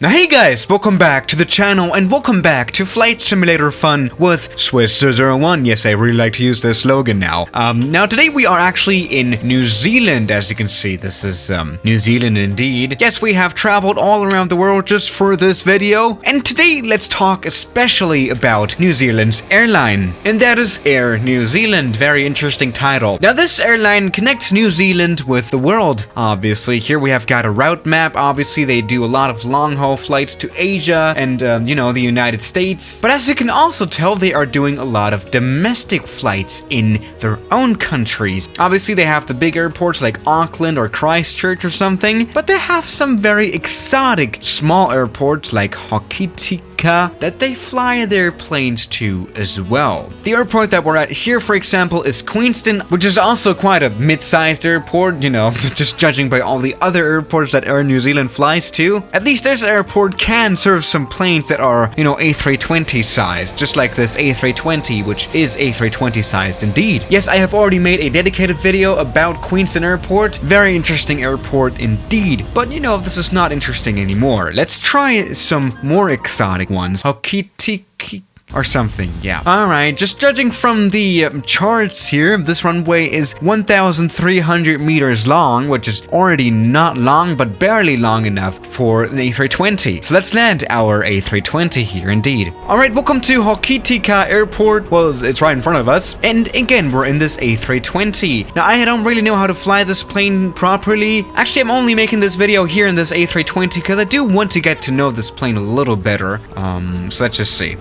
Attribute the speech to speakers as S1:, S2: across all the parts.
S1: Now hey guys, welcome back to the channel and welcome back to Flight Simulator Fun with Swiss001. Yes, I really like to use this slogan now. Now today we are actually in New Zealand, as you can see. This is New Zealand indeed. Yes, we have traveled all around the world just for this video. And today let's talk especially about New Zealand's airline. And that is Air New Zealand. Very interesting title. Now this airline connects New Zealand with the world. Obviously, here we have got a route map. Obviously, they do a lot of long-haul flights to Asia and, you know, the United States. But as you can also tell, they are doing a lot of domestic flights in their own countries. Obviously, they have the big airports like Auckland or Christchurch or something, but they have some very exotic small airports like Hokitika that they fly their planes to as well. The airport that we're at here, for example, is Queenstown, which is also quite a mid-sized airport, you know, just judging by all the other airports that Air New Zealand flies to. At least this airport can serve some planes that are, you know, A320 sized, just like this A320, which is A320 sized indeed. Yes, I have already made a dedicated video about Queenstown Airport. Very interesting airport indeed. But you know, this is not interesting anymore. Let's try some more exotic ones. Hokitika or something, yeah. Alright, just judging from the charts here, this runway is 1,300 meters long, which is already not long, but barely long enough for an A320. So let's land our A320 here, indeed. Alright, welcome to Hokitika Airport. Well, it's right in front of us. And again, we're in this A320. Now, I don't really know how to fly this plane properly. Actually, I'm only making this video here in this A320 because I do want to get to know this plane a little better. So let's just see.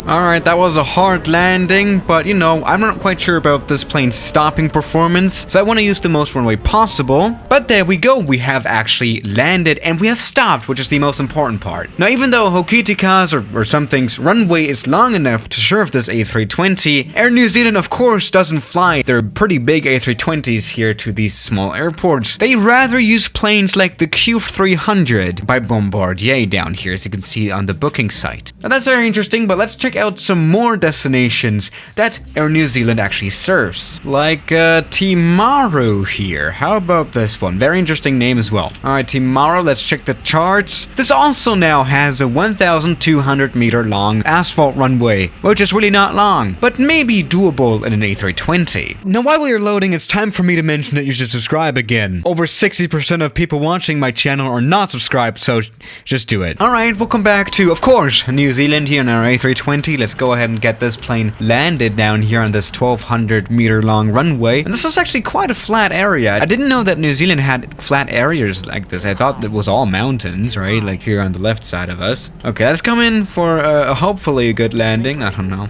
S1: Alright, that was a hard landing, but you know, I'm not quite sure about this plane's stopping performance, so I want to use the most runway possible. But there we go, we have actually landed and we have stopped, which is the most important part. Now, even though Hokitika's or something's runway is long enough to serve this A320, Air New Zealand of course doesn't fly their pretty big A320s here to these small airports. They rather use planes like the Q300 by Bombardier down here, as you can see on the booking site. Now that's very interesting, but let's check out some more destinations that Air New Zealand actually serves. Like Timaru here. How about this one? Very interesting name as well. Alright, Timaru, let's check the charts. This also now has a 1,200 meter long asphalt runway, which is really not long, but maybe doable in an A320. Now while we are loading, it's time for me to mention that you should subscribe again. Over 60% of people watching my channel are not subscribed, so just do it. Alright, welcome back to, of course, New Zealand here on our A320. Let's go ahead and get this plane landed down here on this 1,200 meter long runway. And this is actually quite a flat area. I didn't know that New Zealand had flat areas like this. I thought it was all mountains, right? Like here on the left side of us. Okay, let's come in for hopefully a good landing. I don't know.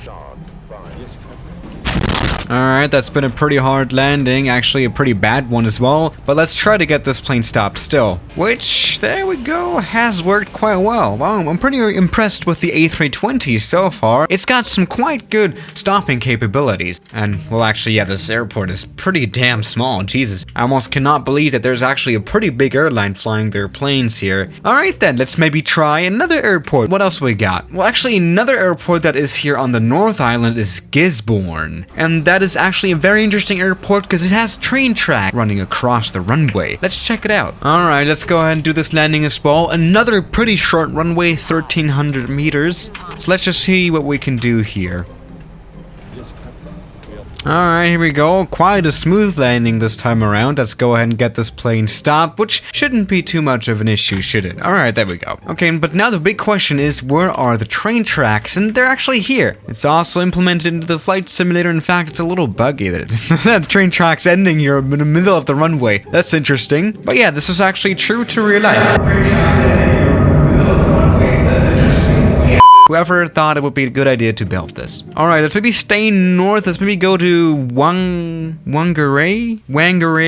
S1: Alright, that's been a pretty hard landing, actually a pretty bad one as well, but let's try to get this plane stopped still. Which, there we go, has worked quite well. Wow, I'm pretty impressed with the A320 so far. It's got some quite good stopping capabilities. And, well actually, yeah, this airport is pretty damn small, Jesus. I almost cannot believe that there's actually a pretty big airline flying their planes here. Alright then, let's maybe try another airport. What else we got? Well, actually, another airport that is here on the North Island is Gisborne. And that is actually a very interesting airport because it has train track running across the runway. Let's check it out. Alright, let's go ahead and do this landing as well. Another pretty short runway, 1,300 meters. So let's just see what we can do here. Alright, here we go. Quite a smooth landing this time around. Let's go ahead and get this plane stopped, which shouldn't be too much of an issue, should it? Alright, there we go. Okay, but now the big question is, where are the train tracks? And they're actually here. It's also implemented into the flight simulator. In fact, it's a little buggy that the train tracks ending here in the middle of the runway. That's interesting. But yeah, this is actually true to real life. Whoever thought it would be a good idea to build this. Alright, let's maybe stay north. Let's maybe go to Whangarei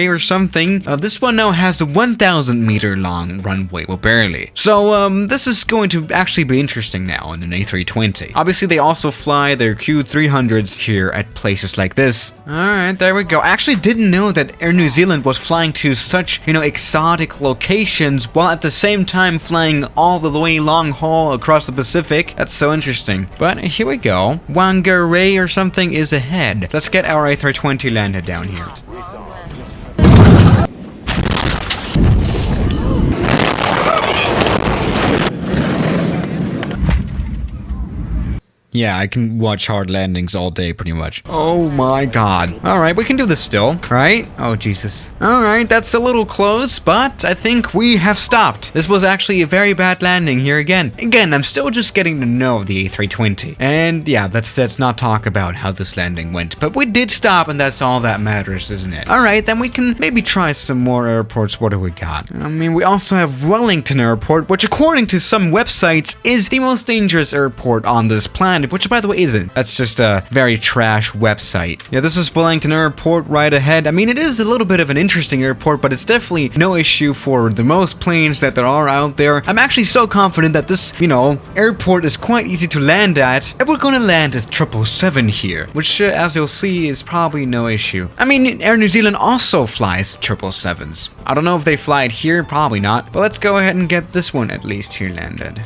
S1: or something. This one now has a 1,000 meter long runway. Well, barely. So, this is going to actually be interesting now in an A320. Obviously, they also fly their Q300s here at places like this. Alright, there we go. I actually didn't know that Air New Zealand was flying to such, you know, exotic locations while at the same time flying all the way long haul across the Pacific. That's so interesting. But here we go. Whangarei or something is ahead. Let's get our A320 landed down here. Yeah, I can watch hard landings all day pretty much. Oh my god. Alright, we can do this still, right? Oh Jesus. Alright, that's a little close, but I think we have stopped. This was actually a very bad landing here again. Again, I'm still just getting to know the A320. And yeah, let's not talk about how this landing went. But we did stop, and that's all that matters, isn't it? Alright, then we can maybe try some more airports. What do we got? I mean, we also have Wellington Airport, which according to some websites is the most dangerous airport on this planet, which by the way isn't. That's just a very trash website. Yeah, this is Wellington Airport right ahead. I mean, it is a little bit of an interesting airport, but it's definitely no issue for the most planes that there are out there. I'm actually so confident that this, airport is quite easy to land at, and we're gonna land at 777 here, which as you'll see is probably no issue. I mean, Air New Zealand also flies 777s. I don't know if they fly it here, probably not, but let's go ahead and get this one at least here landed.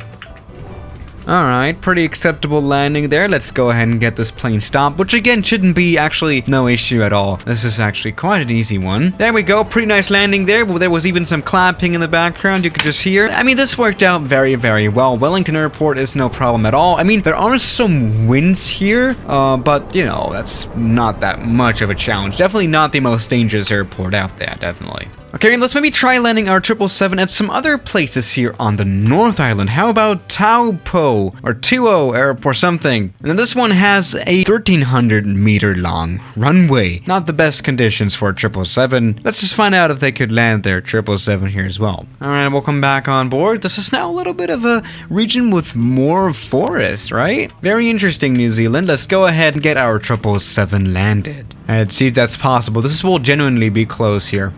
S1: Alright, pretty acceptable landing there. Let's go ahead and get this plane stopped, which again shouldn't be actually no issue at all. This is actually quite an easy one. There we go, pretty nice landing there. There was even some clapping in the background, you could just hear. I mean, this worked out very, very well. Wellington Airport is no problem at all. I mean, there are some winds here, but that's not that much of a challenge. Definitely not the most dangerous airport out there, definitely. Okay, let's maybe try landing our 777 at some other places here on the North Island. How about Taupo or Tuo Airport or something? And then this one has a 1,300 meter long runway. Not the best conditions for a 777. Let's just find out if they could land their 777 here as well. Alright, welcome back on board. This is now a little bit of a region with more forest, right? Very interesting, New Zealand. Let's go ahead and get our 777 landed. And see if that's possible. This will genuinely be close here.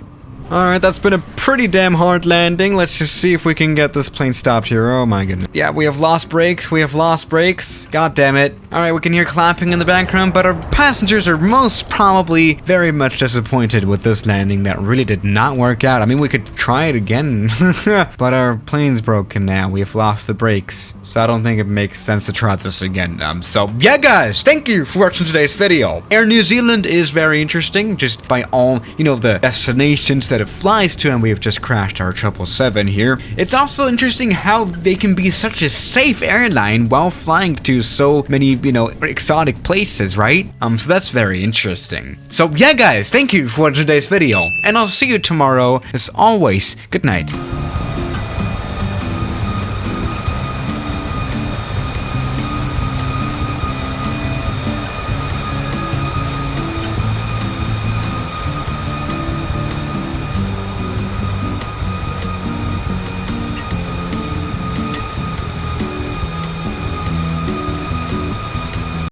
S1: Alright, that's been a pretty damn hard landing. Let's just see if we can get this plane stopped here. Oh my goodness. Yeah, we have lost brakes. God damn it. Alright, we can hear clapping in the background, but our passengers are most probably very much disappointed with this landing that really did not work out. I mean, we could try it again, but our plane's broken now. We have lost the brakes, so I don't think it makes sense to try this again. So yeah, guys, thank you for watching today's video. Air New Zealand is very interesting, just by all, the destinations that it flies to, and we have just crashed our 777 here. It's also interesting how they can be such a safe airline while flying to so many, exotic places, right? So that's very interesting. So yeah, guys, thank you for watching today's video, and I'll see you tomorrow. As always, good night.